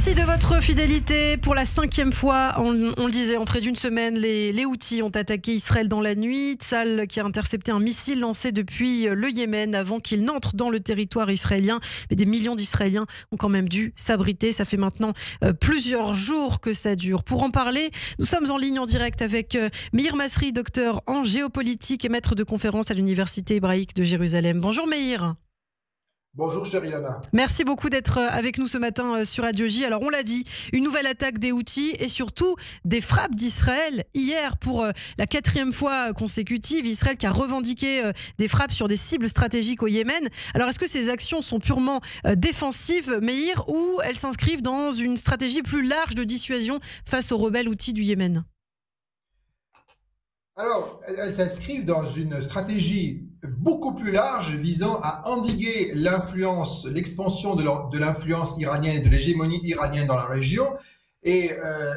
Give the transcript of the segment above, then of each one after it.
Merci de votre fidélité. Pour la 5e fois, on le disait, en près d'une semaine, les Houthis ont attaqué Israël dans la nuit. Tsahal qui a intercepté un missile lancé depuis le Yémen avant qu'il n'entre dans le territoire israélien. Mais des millions d'Israéliens ont quand même dû s'abriter. Ça fait maintenant plusieurs jours que ça dure. Pour en parler, nous sommes en ligne en direct avec Meir Masri, docteur en géopolitique et maître de conférence à l'Université hébraïque de Jérusalem. Bonjour Meir. Bonjour chère Ilana. Merci beaucoup d'être avec nous ce matin sur Radio J. Alors on l'a dit, une nouvelle attaque des Houthis et surtout des frappes d'Israël. Hier, pour la 4e fois consécutive, Israël qui a revendiqué des frappes sur des cibles stratégiques au Yémen. Alors est-ce que ces actions sont purement défensives, Meir, ou elles s'inscrivent dans une stratégie plus large de dissuasion face aux rebelles Houthis du Yémen ? Alors, elles s'inscrivent dans une stratégie beaucoup plus large visant à endiguer l'influence, l'expansion de l'influence iranienne et de l'hégémonie iranienne dans la région. Et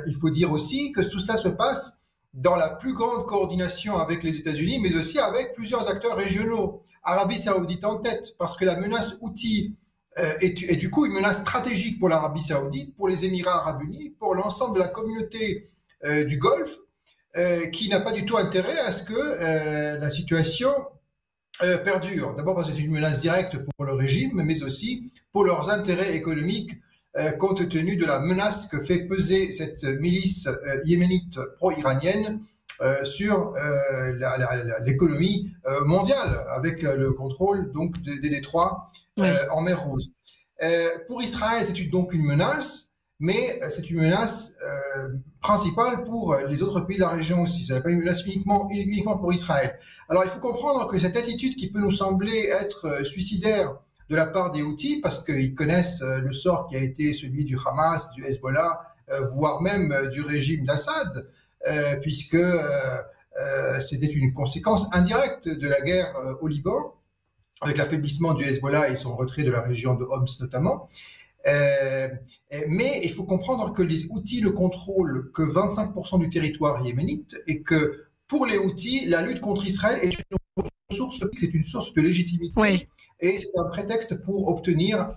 il faut dire aussi que tout cela se passe dans la plus grande coordination avec les États-Unis, mais aussi avec plusieurs acteurs régionaux. Arabie Saoudite en tête, parce que la menace Houthi est du coup une menace stratégique pour l'Arabie Saoudite, pour les Émirats Arabes Unis, pour l'ensemble de la communauté du Golfe, qui n'a pas du tout intérêt à ce que la situation perdure. D'abord parce que c'est une menace directe pour le régime, mais aussi pour leurs intérêts économiques, compte tenu de la menace que fait peser cette milice yéménite pro-iranienne sur l'économie mondiale, avec le contrôle donc des détroits en mer Rouge. Pour Israël, c'est donc une menace, mais c'est une menace principale pour les autres pays de la région aussi. Ce n'est pas une menace uniquement pour Israël. Alors il faut comprendre que cette attitude qui peut nous sembler être suicidaire de la part des Houthis, parce qu'ils connaissent le sort qui a été celui du Hamas, du Hezbollah, voire même du régime d'Assad, puisque c'était une conséquence indirecte de la guerre au Liban, avec l'affaiblissement du Hezbollah et son retrait de la région de Homs notamment. Mais il faut comprendre que les Houthis ne contrôlent que 25% du territoire yéménite et que pour les Houthis, la lutte contre Israël est une source de légitimité. Oui. Et c'est un prétexte pour obtenir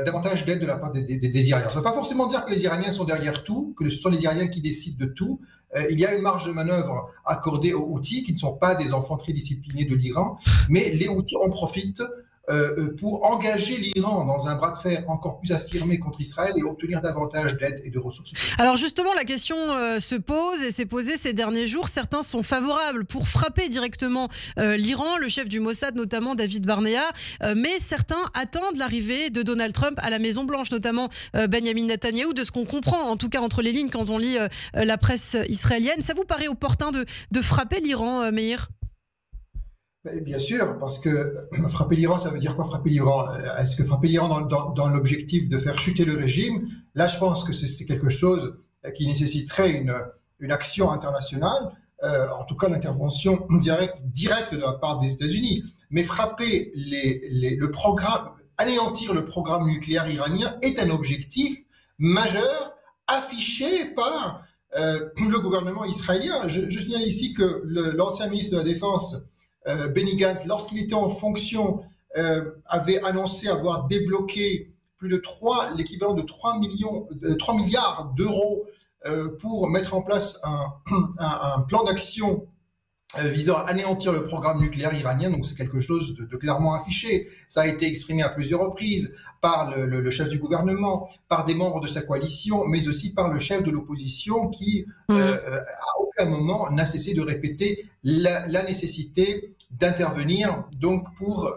davantage d'aide de la part des Iraniens. Ça ne veut pas forcément dire que les Iraniens sont derrière tout, que ce sont les Iraniens qui décident de tout. Il y a une marge de manœuvre accordée aux Houthis, qui ne sont pas des enfants très disciplinés de l'Iran, mais les Houthis en profitent pour engager l'Iran dans un bras de fer encore plus affirmé contre Israël et obtenir davantage d'aide et de ressources. Alors justement, la question se pose et s'est posée ces derniers jours. Certains sont favorables pour frapper directement l'Iran, le chef du Mossad notamment, David Barnea, mais certains attendent l'arrivée de Donald Trump à la Maison-Blanche, notamment Benjamin Netanyahou, de ce qu'on comprend, en tout cas entre les lignes quand on lit la presse israélienne. Ça vous paraît opportun de frapper l'Iran, Meir ? Bien sûr, parce que frapper l'Iran, ça veut dire quoi frapper l'Iran? Est-ce que frapper l'Iran dans l'objectif de faire chuter le régime? Là, je pense que c'est quelque chose qui nécessiterait une action internationale, en tout cas l'intervention directe de la part des États-Unis. Mais frapper le programme, anéantir le programme nucléaire iranien est un objectif majeur affiché par le gouvernement israélien. Je signale ici que l'ancien ministre de la Défense, Benny Gantz, lorsqu'il était en fonction, avait annoncé avoir débloqué l'équivalent de 3 milliards d'euros pour mettre en place un plan d'action visant à anéantir le programme nucléaire iranien. Donc c'est quelque chose de clairement affiché. Ça a été exprimé à plusieurs reprises par le chef du gouvernement, par des membres de sa coalition, mais aussi par le chef de l'opposition qui, à aucun moment, n'a cessé de répéter la nécessité d'intervenir donc pour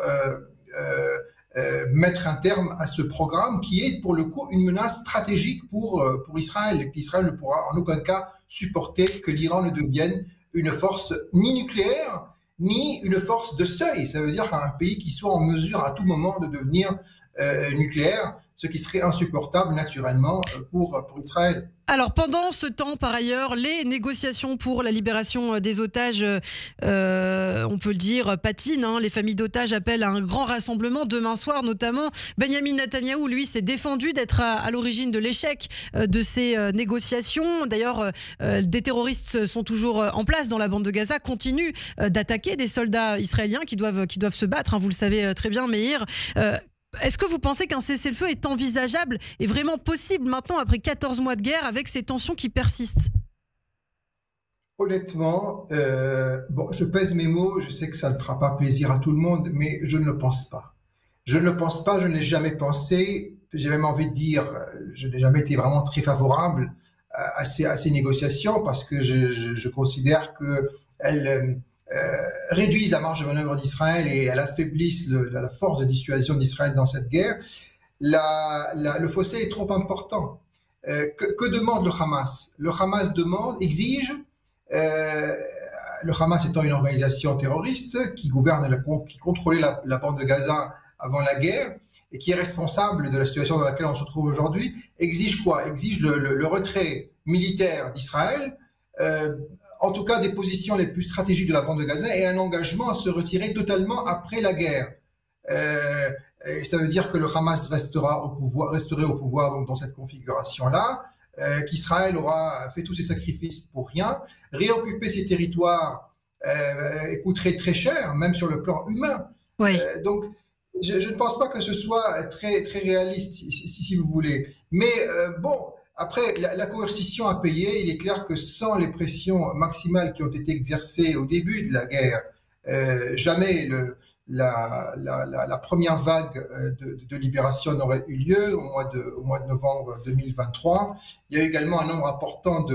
mettre un terme à ce programme qui est pour le coup une menace stratégique pour Israël, qu'Israël ne pourra en aucun cas supporter que l'Iran ne devienne une force ni nucléaire, ni une force de seuil. Ça veut dire un pays qui soit en mesure à tout moment de devenir nucléaire, ce qui serait insupportable naturellement pour Israël. Alors pendant ce temps, par ailleurs, les négociations pour la libération des otages, on peut le dire, patinent. Les familles d'otages appellent à un grand rassemblement demain soir, notamment. Benjamin Netanyahou, lui, s'est défendu d'être à l'origine de l'échec de ces négociations. D'ailleurs, des terroristes sont toujours en place dans la bande de Gaza, continuent d'attaquer des soldats israéliens qui doivent se battre, hein, vous le savez très bien, Meir. Est-ce que vous pensez qu'un cessez-le-feu est envisageable et vraiment possible maintenant après 14 mois de guerre avec ces tensions qui persistent? Honnêtement, bon, je pèse mes mots, je sais que ça ne fera pas plaisir à tout le monde, mais je ne le pense pas. Je ne le pense pas, je ne l'ai jamais pensé. J'ai même envie de dire, je n'ai jamais été vraiment très favorable à ces négociations parce que je considère qu'elles réduisent la marge de manœuvre d'Israël et elles affaiblissent la force de dissuasion d'Israël dans cette guerre. Le fossé est trop important. Que demande le Hamas? Le Hamas exige, le Hamas étant une organisation terroriste qui contrôlait la bande de Gaza avant la guerre et qui est responsable de la situation dans laquelle on se trouve aujourd'hui, exige quoi? Exige le retrait militaire d'Israël, en tout cas des positions les plus stratégiques de la bande de Gaza, et un engagement à se retirer totalement après la guerre. Et ça veut dire que le Hamas resterait au pouvoir donc, dans cette configuration-là, qu'Israël aura fait tous ses sacrifices pour rien. Réoccuper ces territoires coûterait très cher, même sur le plan humain. Oui. Donc, je ne pense pas que ce soit très, très réaliste, si vous voulez. Mais bon, après, la coercition à payer, il est clair que sans les pressions maximales qui ont été exercées au début de la guerre, jamais la première vague de libération n'aurait eu lieu au mois de novembre 2023. Il y a eu également un nombre important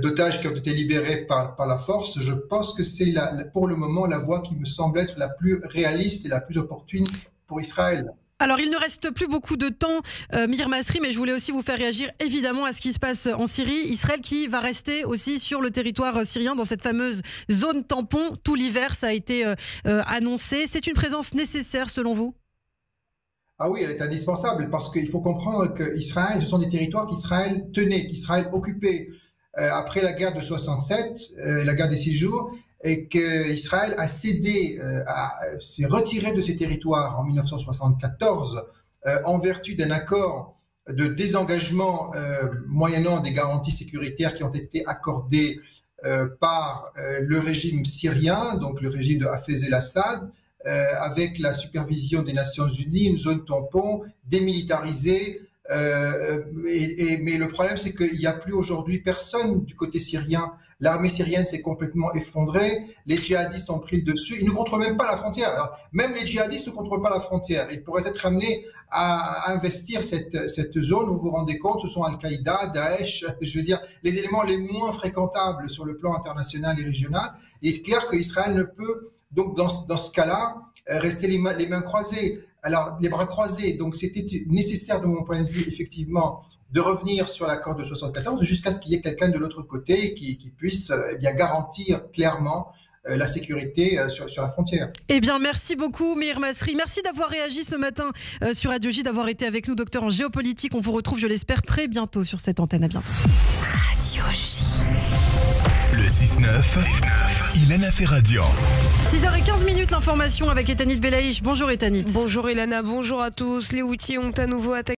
d'otages qui ont été libérés par la force. Je pense que c'est pour le moment la voie qui me semble être la plus réaliste et la plus opportune pour Israël. Alors, il ne reste plus beaucoup de temps, Mir Masri, mais je voulais aussi vous faire réagir évidemment à ce qui se passe en Syrie. Israël qui va rester aussi sur le territoire syrien dans cette fameuse zone tampon tout l'hiver, ça a été annoncé. C'est une présence nécessaire selon vous? Ah oui, elle est indispensable parce qu'il faut comprendre qu'Israël, ce sont des territoires qu'Israël tenait, qu'Israël occupait après la guerre de 67, la guerre des 6 jours, et qu'Israël a cédé, s'est retiré de ces territoires en 1974 en vertu d'un accord de désengagement moyennant des garanties sécuritaires qui ont été accordées par le régime syrien, donc le régime de Hafez el-Assad, avec la supervision des Nations Unies, une zone tampon démilitarisée. Mais le problème, c'est qu'il n'y a plus aujourd'hui personne du côté syrien. L'armée syrienne s'est complètement effondrée. Les djihadistes ont pris le dessus. Ils ne contrôlent même pas la frontière. Alors, même les djihadistes ne contrôlent pas la frontière. Ils pourraient être amenés à investir cette zone où vous vous rendez compte, ce sont Al-Qaïda, Daesh, je veux dire, les éléments les moins fréquentables sur le plan international et régional. Il est clair qu'Israël ne peut, donc dans ce cas-là, rester les mains croisées. Alors, les bras croisés, donc c'était nécessaire de mon point de vue, effectivement, de revenir sur l'accord de 74 jusqu'à ce qu'il y ait quelqu'un de l'autre côté qui puisse bien garantir clairement la sécurité sur la frontière. Eh bien, merci beaucoup, Mir Masri. Merci d'avoir réagi ce matin sur Radio J, d'avoir été avec nous, docteur en géopolitique. On vous retrouve, je l'espère, très bientôt sur cette antenne. À bientôt. Radio J. Le 6-9, Ilana Ferradian. 6h15, l'information avec Etanit Belaïch. Bonjour Etanit. Bonjour Ilana, bonjour à tous. Les Houthis ont à nouveau attaqué